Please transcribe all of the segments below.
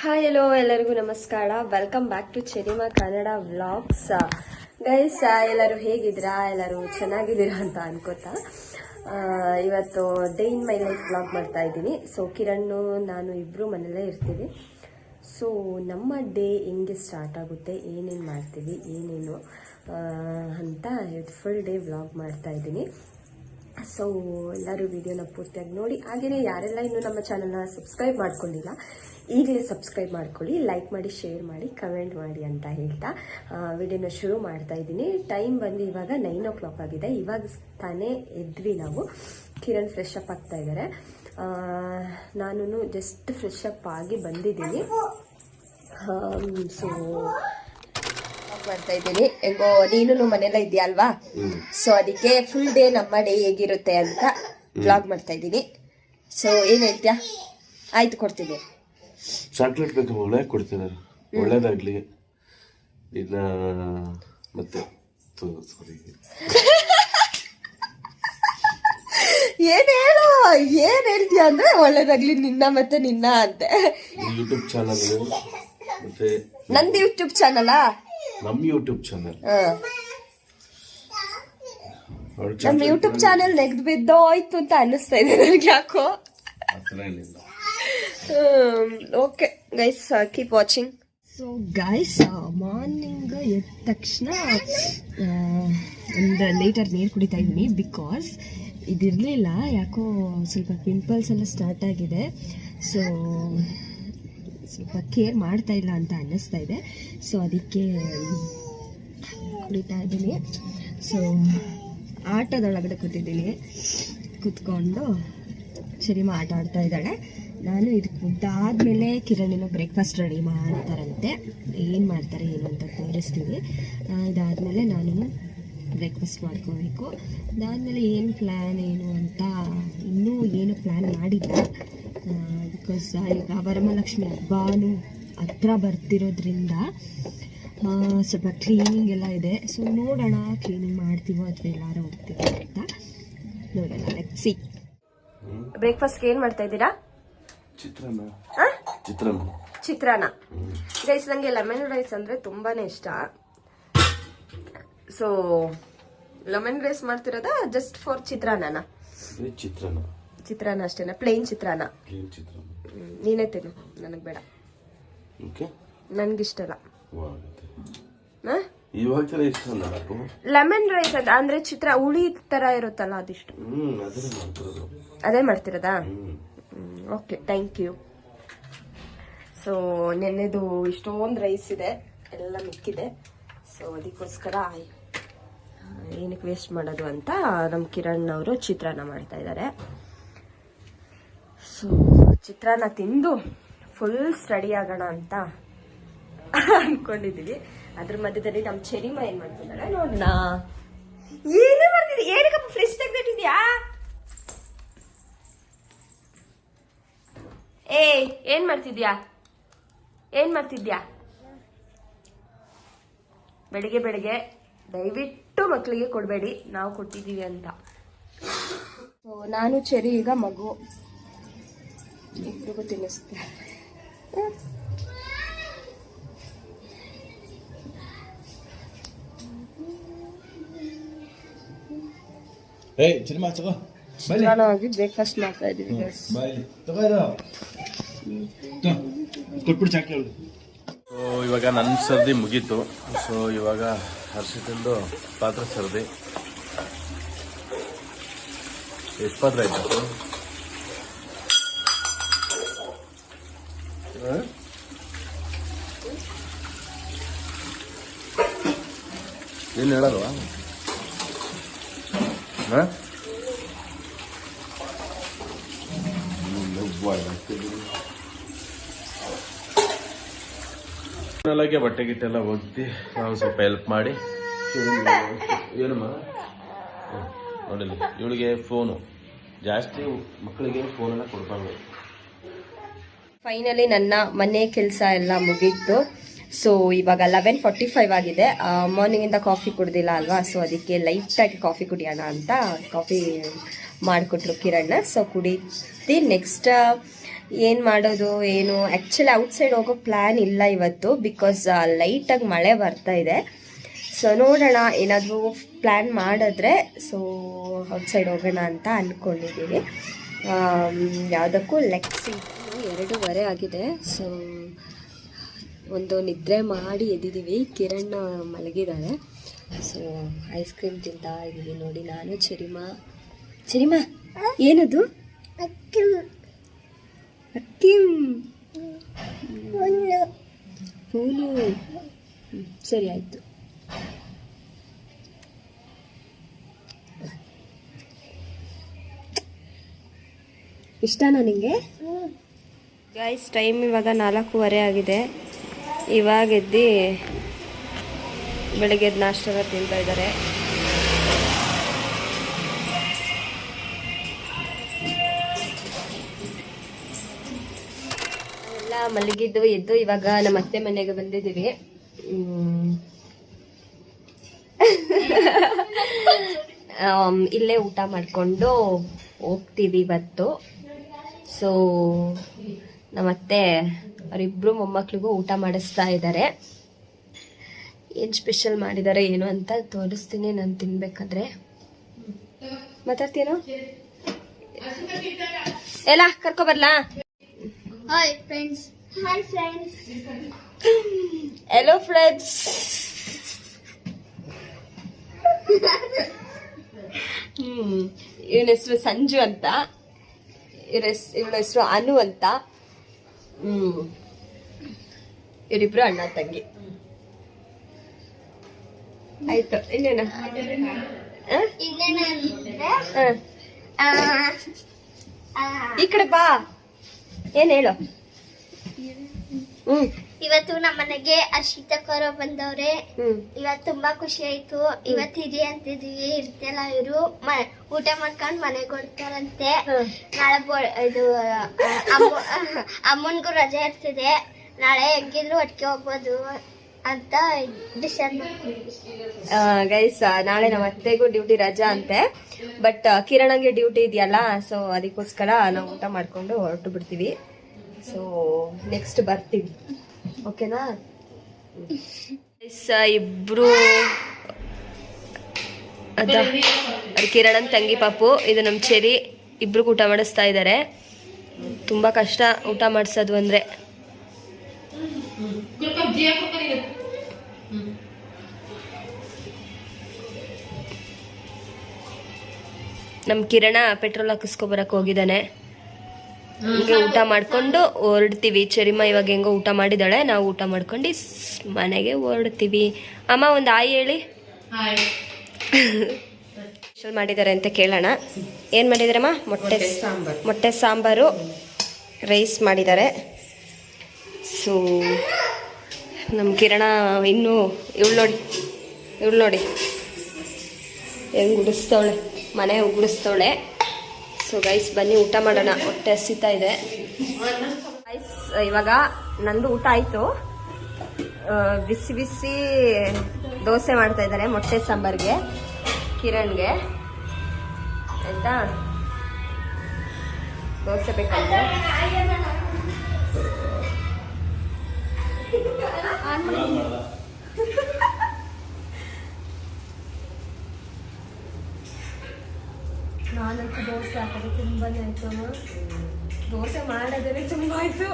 Hi hello ಎಲ್ಲರಿಗೂ ನಮಸ್ಕಾರ. Welcome back to Cherima Kannada vlogs. Guys, ಎಲ್ಲರೂ ಹೇಗಿದ್ದೀರಾ? ಎಲ್ಲರೂ ಚೆನ್ನಾಗಿದ್ದೀರಾ ಅಂತ ಅನ್ಕೋತಾ ಇವತ್ತು day in my life vlog ಮಾಡ್ತಾ ಇದ್ದೀನಿ. ಸೊ ಕಿರಣ್ ನಾನು ಇಬ್ಬರು ಮನೆಯಲ್ಲೇ ಇರ್ತೀವಿ. ಸೊ ನಮ್ಮ ಡೇ ಹೆಂಗೆ ಸ್ಟಾರ್ಟ್ ಆಗುತ್ತೆ, ಏನೇನು ಮಾಡ್ತೀವಿ, ಏನೇನು ಅಂತ ಫುಲ್ ಡೇ ವ್ಲಾಗ್ ಮಾಡ್ತಾ ಇದ್ದೀನಿ. ಸೊ ಎಲ್ಲರೂ ವಿಡಿಯೋನ ಪೂರ್ತಿಯಾಗಿ ನೋಡಿ. ಹಾಗೆಯೇ ಯಾರೆಲ್ಲ ಇನ್ನೂ ನಮ್ಮ ಚಾನಲ್ನ ಸಬ್ಸ್ಕ್ರೈಬ್ ಮಾಡ್ಕೊಂಡಿಲ್ಲ, ಈಗಲೇ ಸಬ್ಸ್ಕ್ರೈಬ್ ಮಾಡ್ಕೊಳ್ಳಿ, ಲೈಕ್ ಮಾಡಿ, ಶೇರ್ ಮಾಡಿ, ಕಮೆಂಟ್ ಮಾಡಿ ಅಂತ ಹೇಳ್ತಾ ವಿಡಿಯೋನ ಶುರು ಮಾಡ್ತಾ ಇದ್ದೀನಿ. ಟೈಮ್ ಬಂದು ಇವಾಗ 9 o'clock ಆಗಿದೆ. ಇವಾಗ ತಾನೇ ಎದ್ವಿ ನಾವು. ಕಿರಣ್ ಫ್ರೆಶ್ ಅಪ್ ಆಗ್ತಾ ಇದ್ದಾರೆ. ನಾನು ಜಸ್ಟ್ ಫ್ರೆಶ್ ಅಪ್ ಆಗಿ ಬಂದಿದ್ದೀನಿ. ಸೊ ಮಾಡ್ತಾ ಇದ್ದೀನಿ. ಹೆಂಗೋ ನೀನು ಮನೆಯಲ್ಲ ಇದೆಯಾ ಅಲ್ವಾ? ಸೊ ಅದಕ್ಕೆ ಫುಲ್ ಡೇ ನಮ್ಮ ಡೇ ಹೇಗಿರುತ್ತೆ ಅಂತ ಬ್ಲಾಗ್ ಮಾಡ್ತಾ ಇದ್ದೀನಿ. ಸೊ ಏನ್ ಹೇಳ್ತೀಯಾ? ಆಯ್ತು, ಕೊಡ್ತೀನಿ. ಚಾಕ್ಲೇಟ್ ಬೇಕು ಒಳ್ಳೆ ಕೊಡ್ತಿದ್ದಾರೆ, ಒಳ್ಳೇದಾಗ್ಲಿ. ಇಲ್ಲ ಮತ್ತೆ ಏನ್ ಹೇಳ್ತೀಯ ಅಂದ್ರೆ ಒಳ್ಳೇದಾಗ್ಲಿ ನಿನ್ನ ಮತ್ತೆ ನಿನ್ನ ಅಂತೆ. ಯೂಟ್ಯೂಬ್ ಚಾನಲ್ ಮತ್ತೆ ನಂದು ಯೂಟ್ಯೂಬ್ ಚಾನಲಾ? ನಮ್ಮ ಯೂಟ್ಯೂಬ್ ಚಾನಲ್ ನಮ್ಮ ಯೂಟ್ಯೂಬ್ ಚಾನಲ್ ನೆಗ್ದು ಬಿದ್ದೋಯ್ತು ಅಂತ ಅನ್ನಿಸ್ತಾ ಇದೆ ನನಗೆ ಯಾಕೋ. Okay guys, keep watching. So guys, morning ಎದ್ದ ತಕ್ಷಣ ಒಂದು ಲೀಟರ್ ನೀರು ಕುಡಿತಾ ಇದ್ದೀನಿ. ಬಿಕಾಸ್ ಇದಿರಲಿಲ್ಲ, ಯಾಕೋ ಸ್ವಲ್ಪ ಪಿಂಪಲ್ಸ್ ಎಲ್ಲ ಸ್ಟಾರ್ಟ್ ಆಗಿದೆ. ಸೊ ಸ್ವಲ್ಪ ಕೇರ್ ಮಾಡ್ತಾ ಇಲ್ಲ ಅಂತ ಅನ್ನಿಸ್ತಾ ಇದೆ. ಸೊ ಅದಕ್ಕೆ ಕುಡಿತಾ ಇದ್ದೀನಿ. ಸೊ ಆಟದೊಳಗಡೆ ಕೂತಿದ್ದೀನಿ. ಕೂತ್ಕೊಂಡು ಚೆರಿಮಾ ಆಟ ಆಡ್ತಾ ಇದ್ದಾಳೆ. ನಾನು ಇದಕ್ಕೆ ಮುದ್ದಾದ್ಮೇಲೆ ಕಿರಣಿನ ಬ್ರೇಕ್ಫಾಸ್ಟ್ ರೆಡಿ ಮಾಡ್ತಾರಂತೆ. ಏನು ಮಾಡ್ತಾರೆ ಏನು ಅಂತ ತೋರಿಸ್ತೀವಿ. ಇದಾದಮೇಲೆ ನಾನು ಬ್ರೇಕ್ಫಾಸ್ಟ್ ಮಾಡ್ಕೋಬೇಕು. ಅದಾದಮೇಲೆ ಏನು ಪ್ಲ್ಯಾನ್ ಏನು ಅಂತ ಇನ್ನೂ ಏನು ಪ್ಲ್ಯಾನ್ ಮಾಡಿಲ್ಲ. ಬಿಕಾಸ್ ಈಗ ವರಮಹಾಲಕ್ಷ್ಮಿ ಹಬ್ಬನೂ ಹತ್ರ ಬರ್ತಿರೋದ್ರಿಂದ ಸ್ವಲ್ಪ ಕ್ಲೀನಿಂಗ್ ಎಲ್ಲ ಇದೆ. ಸೊ ನೋಡೋಣ, ಕ್ಲೀನಿಂಗ್ ಮಾಡ್ತೀವೋ ಅಥವಾ ಎಲ್ಲಾರು ಹೋಗ್ತೀವೋ ಅಂತ ನೋಡೋಣ. Let's see. ಬ್ರೇಕ್ಫಾಸ್ಟ್ಗೆ ಏನು ಮಾಡ್ತಾ ಇದ್ದೀರಾ? ಚಿತ್ರಾನ್ನ. ಗೈಸ್, ನನಗೆ ಲೆಮನ್ ರೈಸ್ ಅಂದರೆ ತುಂಬಾನೇ ಇಷ್ಟ. ಸೊ ಲೆಮನ್ ರೈಸ್ ಮಾಡ್ತಿರೋದಾ ಜಸ್ಟ್ ಫಾರ್ ಚಿತ್ರಾನ್ನ? ಚಿತ್ರಾನ್ನ ಅಷ್ಟೇನಾ? ಪ್ಲೇನ್ ಚಿತ್ರಾನ್ನ? ನೀನೇ ತಿನ್ನು, ನನಗೆ ಬೇಡ, ನನ್ಗಿಷ್ಟಲ್ಲ. ಲೆಮನ್ ರೈಸ್ ಅಂದ್ರೆ ಚಿತ್ರ ಹುಳಿ ತರ ಇರುತ್ತಲ್ಲ, ಅದಿಷ್ಟು. ಅದೇ ಮಾಡ್ತಿರೋದಾ? Okay, thank you. ಸೊ ನೆನ್ನೆದು ಇಷ್ಟೊಂದು ರೈಸ್ ಇದೆ, ಎಲ್ಲ ಮಿಕ್ಕಿದೆ. ಸೊ ಅದಕ್ಕೋಸ್ಕರ ಏನಕ್ಕೆ ವೇಸ್ಟ್ ಮಾಡೋದು ಅಂತ ನಮ್ಮ ಕಿರಣ್ ಅವರು ಚಿತ್ರಾನ್ನ ಮಾಡ್ತಾ ಇದ್ದಾರೆ. ಸೊ ಚಿತ್ರಾನ್ನ ತಿಂದು ಫುಲ್ ಸ್ಟಡಿ ಆಗೋಣ ಅಂತ ಅನ್ಕೊಂಡಿದೀವಿ. ಅದ್ರ ಮಧ್ಯದಲ್ಲಿ ನಮ್ಮ ಚೆರಿಮಾ ಏನ್ ಮಾಡ್ತಿದ್ದಾಳೆ ನೋಡೋಣ. ಏನೇ ಮಾಡ್ತಿದ್ದಿ? ಏನಕ್ಕಪ್ಪ ಫ್ರಿಜ್ ತೆಗ್ದಿಟ್ಟಿದ್ಯಾ? ಏನ್ ಮಾಡ್ತಿದ್ಯಾ? ಬೆಳಿಗ್ಗೆ ಬೆಳಿಗ್ಗೆ ದಯವಿಟ್ಟು ಮಕ್ಕಳಿಗೆ ಕೊಡಬೇಡಿ, ನಾವು ಕೊಟ್ಟಿದ್ದೀವಿ ಅಂತ. ಸೊ ನಾನು ಚೆರಿ ಈಗ ಮಗು ಇಬ್ಬರಿಗೂ ತಿನ್ನಿಸ್ತೀನಿ. ಚಿತ್ರಾನ್ನವಾಗಿ ಬ್ರೇಕ್ಫಾಸ್ಟ್ ಮಾಡ್ತಾ ಇದ್ದೀವಿ. ಸೊ ಇವಾಗ ನನ್ನ ಸರ್ದಿ ಮುಗೀತು. ಸೊ ಇವಾಗ ಹರ್ಷಿತಂದು ಪಾತ್ರ ಸರ್ದಿ. ಎಷ್ಟು ಪಾತ್ರ ಆಯ್ತು? ಏನು ಹೇಳೋದು? ನನಗೆ ಬಟ್ಟೆ ಗಿಟ್ಟೆಲ್ಲ ಒಗ್ದಿ ನಾವು ಸ್ವಲ್ಪ ಹೆಲ್ಪ್ ಮಾಡಿ. ಏನಮ್ಮ ನೋಡಲಿ, ಇವಳಿಗೆ ಫೋನು ಜಾಸ್ತಿ, ಮಕ್ಕಳಿಗೆ ಫೋನೆಲ್ಲ ಕೊಡ್ಬಾರ್ದು. ಫೈನಲಿ ನನ್ನ ಮನೆ ಕೆಲಸ ಎಲ್ಲ ಮುಗೀತು. ಸೊ ಇವಾಗ 11:45 ಆಗಿದೆ. ಮಾರ್ನಿಂಗಿಂದ ಕಾಫಿ ಕುಡ್ದಿಲ್ಲ ಅಲ್ವಾ, ಸೊ ಅದಕ್ಕೆ ಲೈಟಾಗಿ ಕಾಫಿ ಕುಡಿಯೋಣ ಅಂತ ಕಾಫಿ ಮಾಡಿಕೊಟ್ರು ಕಿರಣ್. ಸೊ ಕುಡಿದು ನೆಕ್ಸ್ಟ್ ಏನು ಮಾಡೋದು ಏನು. ಆ್ಯಕ್ಚುಲಿ ಔಟ್ಸೈಡ್ ಹೋಗೋ ಪ್ಲ್ಯಾನ್ ಇಲ್ಲ ಇವತ್ತು, ಬಿಕಾಸ್ ಲೈಟಾಗಿ ಮಳೆ ಬರ್ತಾ ಇದೆ. ಸೊ ನೋಡೋಣ, ಏನಾದರೂ ಪ್ಲ್ಯಾನ್ ಮಾಡಿದ್ರೆ ಸೊ ಔಟ್ಸೈಡ್ ಹೋಗೋಣ ಅಂತ ಅಂದ್ಕೊಂಡಿದ್ದೀವಿ. ಯಾವುದಕ್ಕೂ ಲೆಕ್ಸಿ 2:30 ಆಗಿದೆ. ಸೊ ಒಂದು ನಿದ್ರೆ ಮಾಡಿ ಎದ್ದಿದ್ದೀವಿ. ಕಿರಣ್ ಮಲಗಿದ್ದಾಳೆ. ಸೊ ಐಸ್ ಕ್ರೀಮ್ ತಿಂತಾ ಇದ್ದೀವಿ ನೋಡಿ, ನಾನು ಚೆರಿಮಾ. ಏನದು? ಅಕ್ಕಿಮ್ ಹೂನು. ಸರಿ ಆಯಿತು. ಇಷ್ಟನಾ ನಿಂಗೆ? ಗೈಸ್, ಟೈಮ್ ಇವಾಗ 4:15 ಆಗಿದೆ. ಇವಾಗ ಎದ್ದು ಬೆಳಗ್ಗೆ ಎದ್ದು ನಾಷ್ಟ ತಿಂತಾ ಇದ್ದಾರೆ. ಎಲ್ಲ ಮಲಗಿದ್ದು ಎದ್ದು ಇವಾಗ ನಮ್ಮ ಅತ್ತೆ ಮನೆಗೆ ಬಂದಿದ್ದೀವಿ. ಇಲ್ಲೇ ಊಟ ಮಾಡಿಕೊಂಡು ಹೋಗ್ತೀವಿ ಇವತ್ತು. ಸೊ ನಮ್ಮತ್ತೆ ಅವರಿಬ್ಬರು ಮೊಮ್ಮಕ್ಳಿಗೂ ಊಟ ಮಾಡಿಸ್ತಾ ಇದ್ದಾರೆ. ಏನು ಸ್ಪೆಷಲ್ ಮಾಡಿದ್ದಾರೆ ಏನು ಅಂತ ತೋರಿಸ್ತೀನಿ ನಾನು ತಿನ್ಬೇಕಾದ್ರೆ. ಮಾತಾಡ್ತೀನೋ ಎಲ್ಲ ಕರ್ಕೊಬರ್ಲಾ? Hi friends. Hello friends. ಇವನ ಹೆಸರು ಸಂಜು ಅಂತ, ಇವಳ ಹೆಸರು ಅನು ಅಂತ. ಇವರಿಬ್ರು ಅಣ್ಣ ತಂಗಿ. ಆಯ್ತು, ಇನ್ನೇನ? ಈ ಕಡೆ ಬಾ. ಏನ್ ಹೇಳು? ಇವತ್ತು ನಮ್ಮ ಮನೆಗೆ ಅರ್ಷಿತಕರು ಬಂದವ್ರೆ. ಇವತ್ತು ತುಂಬಾ ಖುಷಿ ಆಯ್ತು. ಇವತ್ತು ಇರಿ ಅಂತಿದ್ವಿ, ಇರ್ತಿಲ್ಲ. ಇವರು ಊಟ ಮಾಡ್ಕೊಂಡ್ ಮನೆಗೆ ಹೊಡ್ತಾರಂತೆ. ನಾಳೆ ಇದು ಅಮ್ಮನ್ಗೂ ರಜೆ ಇರ್ತಿದೆ. ನಾಳೆ ಹೆಂಗಿದ್ರು ಒಟ್ಟಿಗೆ ಹೋಗ್ಬೋದು ಅಂತ ಡಿಸೈಡ್ ಮಾಡ್ತೀವಿ. ಗೈಸ್, ನಾಳೆ ನಮ್ಮ ಅತ್ತೆಗೂ ಡ್ಯೂಟಿ ರಜಾ ಅಂತೆ. ಬಟ್ ಕಿರಣಂಗೆ ಡ್ಯೂಟಿ ಇದೆಯಲ್ಲ, ಸೊ ಅದಕ್ಕೋಸ್ಕರ ನಾವು ಊಟ ಮಾಡ್ಕೊಂಡು ಹೊರಟು ಬಿಡ್ತೀವಿ. ಸೊ ನೆಕ್ಸ್ಟ್ ಬರ್ತೀವಿ, ಓಕೆನಾ? ಇಬ್ರು ಅದ ಕಿರಣನ್ ತಂಗಿ ಪಾಪು, ಇದು ನಮ್ಮ ಚೆರಿ. ಇಬ್ರಿಗೂ ಊಟ ಮಾಡಿಸ್ತಾ ಇದ್ದಾರೆ. ತುಂಬಾ ಕಷ್ಟ ಊಟ ಮಾಡಿಸೋದು ಅಂದ್ರೆ. ನಮ್ಮ ಕಿರಣ ಪೆಟ್ರೋಲ್ ಹಾಕಿಸ್ಕೊಬರಕ್ಕೆ ಹೋಗಿದ್ದಾನೆ. ಹಿಂಗೆ ಊಟ ಮಾಡ್ಕೊಂಡು ಹೊರಡ್ತೀವಿ. ಚೆರಿಮಾ ಇವಾಗ ಹೆಂಗೋ ಊಟ ಮಾಡಿದಾಳೆ, ನಾವು ಊಟ ಮಾಡ್ಕೊಂಡು ಮನೆಗೆ ಹೊರಡ್ತೀವಿ. ಅಮ್ಮ ಒಂದು ಆಯ್ ಹೇಳಿ. ಸ್ಪೆಷಲ್ ಮಾಡಿದ್ದಾರೆ ಅಂತ ಕೇಳೋಣ. ಏನು ಮಾಡಿದಾರಮ್ಮ? ಮೊಟ್ಟೆ ಸಾಂಬಾರು, ರೈಸ್ ಮಾಡಿದ್ದಾರೆ. ಸೊ ನಮ್ಮ ಕಿರಣ ಇನ್ನೂ ಇವಳು ನೋಡಿ ಹೆಂಗೆ ಉಡಿಸ್ತವಳೆ, ಮನೆ ಉಗುಡಿಸ್ತವಳೆ. ಸೊ ಗೈಸ್, ಬನ್ನಿ ಊಟ ಮಾಡೋಣ, ಹೊಟ್ಟೆ ಹಸಿತಾ ಇದೆ. ಗೈಸ್, ಇವಾಗ ನಂದು ಊಟ ಆಯಿತು. ಬಿಸಿ ಬಿಸಿ ದೋಸೆ ಮಾಡ್ತಾ ಇದ್ದಾರೆ ಮೊಟ್ಟೆ ಸಾಂಬಾರ್ಗೆ ಕಿರಣ್ಗೆ. ಆಯ್ತಾ? ದೋಸೆ ಬೇಕಂದ್ರೆ ನಾನಂತೂ ದೋಸೆ ಹಾಕೋದು ತುಂಬಾನೇ ಆಯ್ತು ಅಮ್ಮ. ದೋಸೆ ಮಾಡೋದೇ ತುಂಬ ಆಯ್ತು.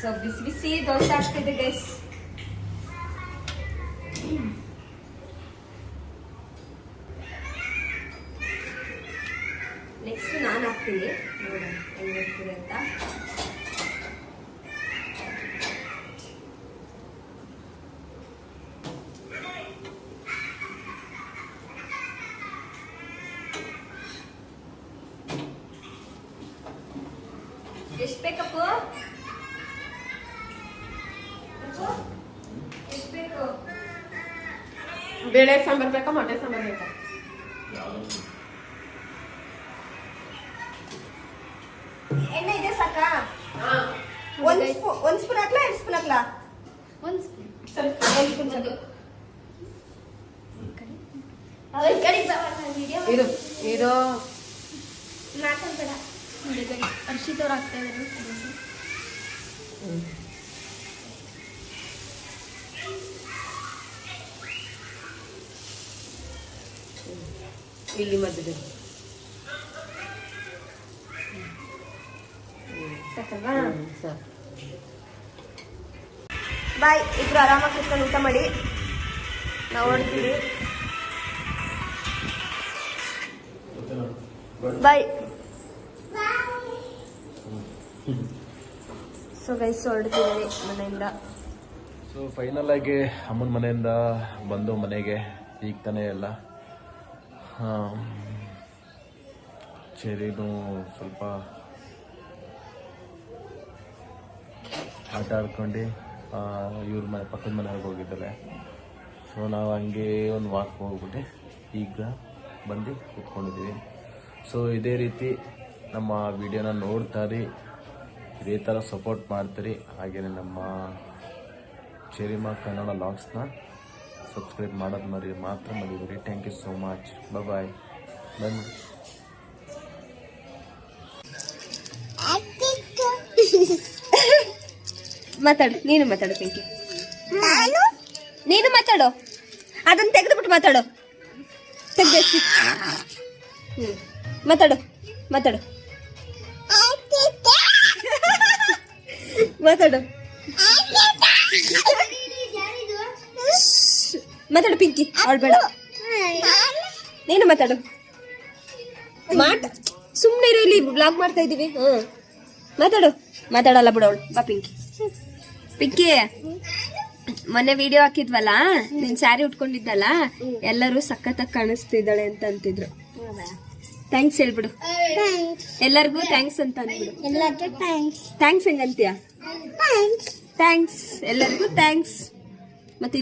ಸೊ ಬಿಸಿ ಬಿಸಿ ದೋಸೆ ಹಾಕ್ತಿದ್ದೆ ಗೈಸ್. ನೆಕ್ಸ್ಟ್ ನಾನು ಹಾಕ್ತೀನಿ, ನೋಡೋಣ ಹೆಂಗಿರ್ತದೆ ಅಂತ. ಎಷ್ಟು ಬೇಕಪ್ಪ? ಎಷ್ಟು ಬೇಕು? ಬೇಳೆ ಸಾಂಬಾರ್ ಬೇಕಾ ಮೊಟ್ಟೆ ಸಾಂಬಾರ್ ಬೇಕಾ? ಎಣ್ಣೆ ಇದೆ ಸಾಕಾ? ಒಂದು ಸ್ಪೂನ್ ಹಾಕ್ಲಾ? 2 ಸ್ಪೂನ್ ಹಾಕ್ಲಾ? 1 ಸ್ಪೂನ್. ಸ್ವಲ್ಪ 1 ಸ್ಪೂನ್ ಸಾಕು. ಇದು ಇದು ಮಾತಾಡ್ಬೇಡ. ನೋಡಿ ಗೈಸ್, ಹರ್ಷಿತ್ ಅವ್ರು ಆಗ್ತಾ ಇದ್ದಾರೆ. ಇಲ್ಲಿ ಮಧ್ಯದಲ್ಲಿ ಬಾಯ್. ಇಬ್ರು ಆರಾಮಾಗಿ ಕುತ್ಕೊಂಡು ಊಟ ಮಾಡಿ, ನಾವು ಹೊಡ್ತೀವಿ. ಬಾಯ್. ಸೊ ಗೈಸ್ ಹೊರಡ್ತಿದ್ದೀವಿ ಮನೆಯಿಂದ. ಸೊ ಫೈನಲ್ ಆಗಿ ಅಮ್ಮನ ಮನೆಯಿಂದ ಬಂದು ಮನೆಗೆ ಈಗ ತಾನೇ ಎಲ್ಲ ಚೆರಿನೂ ಸ್ವಲ್ಪ ಆಟ ಆಡ್ಕೊಂಡು ಇವ್ರ ಮನೆ ಪಕ್ಕದ ಮನೆಯವ್ರಿಗೆ ಹೋಗಿದ್ದಾರೆ. ಸೊ ನಾವು ಹಂಗೆ ಒಂದು ವಾಕ್ ಹೋಗ್ಬಿಟ್ಟು ಈಗ ಬಂದು ಕೂತ್ಕೊಂಡಿದ್ದೀವಿ. ಸೊ ಇದೇ ರೀತಿ ನಮ್ಮ ವಿಡಿಯೋನ ನೋಡ್ತಾರಿ, ಇದೇ ಥರ ಸಪೋರ್ಟ್ ಮಾಡ್ತೀರಿ. ಹಾಗೆಯೇ ನಮ್ಮ ಚೆರಿಮಾ ಕನ್ನಡ ವ್ಲಾಗ್ಸ್ನ ಸಬ್ಸ್ಕ್ರೈಬ್ ಮಾಡೋದು ಮಾತ್ರ ಮರಿಬೇಡಿ. Thank you so much. Bye. ಬನ್ನಿ. ಮಾತಾಡು, ನೀನು ಮಾತಾಡು ಪಿಂಕಿ. ನೀನು ಮಾತಾಡು, ಅದನ್ನ ತೆಗೆದುಬಿಟ್ಟು ಮಾತಾಡು. ತೆಗ್ದು ಮಾತಾಡು ಮಾತಾಡು ಮಾತಾಡು ಮಾತಾಡು ಪಿಂಕಿ, ಅವಳು ಬೇಡ. ನೀನು ಮಾತಾಡು. ಸುಮ್ಮನೆ ಇರು, ಇಲ್ಲಿ ಬ್ಲಾಗ್ ಮಾಡ್ತಾ ಇದ್ದೀವಿ. ಮಾತಾಡು. ಮಾತಾಡಲ್ಲ ಬಿಡವಳು. ಬಾ ಪಿಂಕಿ. ಪಿಂಕಿ, ಮೊನ್ನೆ ವಿಡಿಯೋ ಹಾಕಿದ್ವಲ್ಲ, ನಿನ್ ಸ್ಯಾರಿ ಉಟ್ಕೊಂಡಿದ್ದಲ್ಲ, ಎಲ್ಲರೂ ಸಖತ್ತಾಗಿ ಕಾಣಿಸ್ತಿದ್ದಾಳೆ ಅಂತ ಅಂತಿದ್ರು. ಥ್ಯಾಂಕ್ಸ್ ಹೇಳ್ಬಿಡು ಎಲ್ಲರಿಗೂ. ಥ್ಯಾಂಕ್ಸ್ ಅಂತ ಅಂದ್ಬಿಡು. ಥ್ಯಾಂಕ್ಸ್ ಹೆಂಗಂತೀಯ? ಥ್ಯಾಂಕ್ಸ್ ಎಲ್ಲರಿಗೂ ಥ್ಯಾಂಕ್ಸ್. ಮತ್ತೆ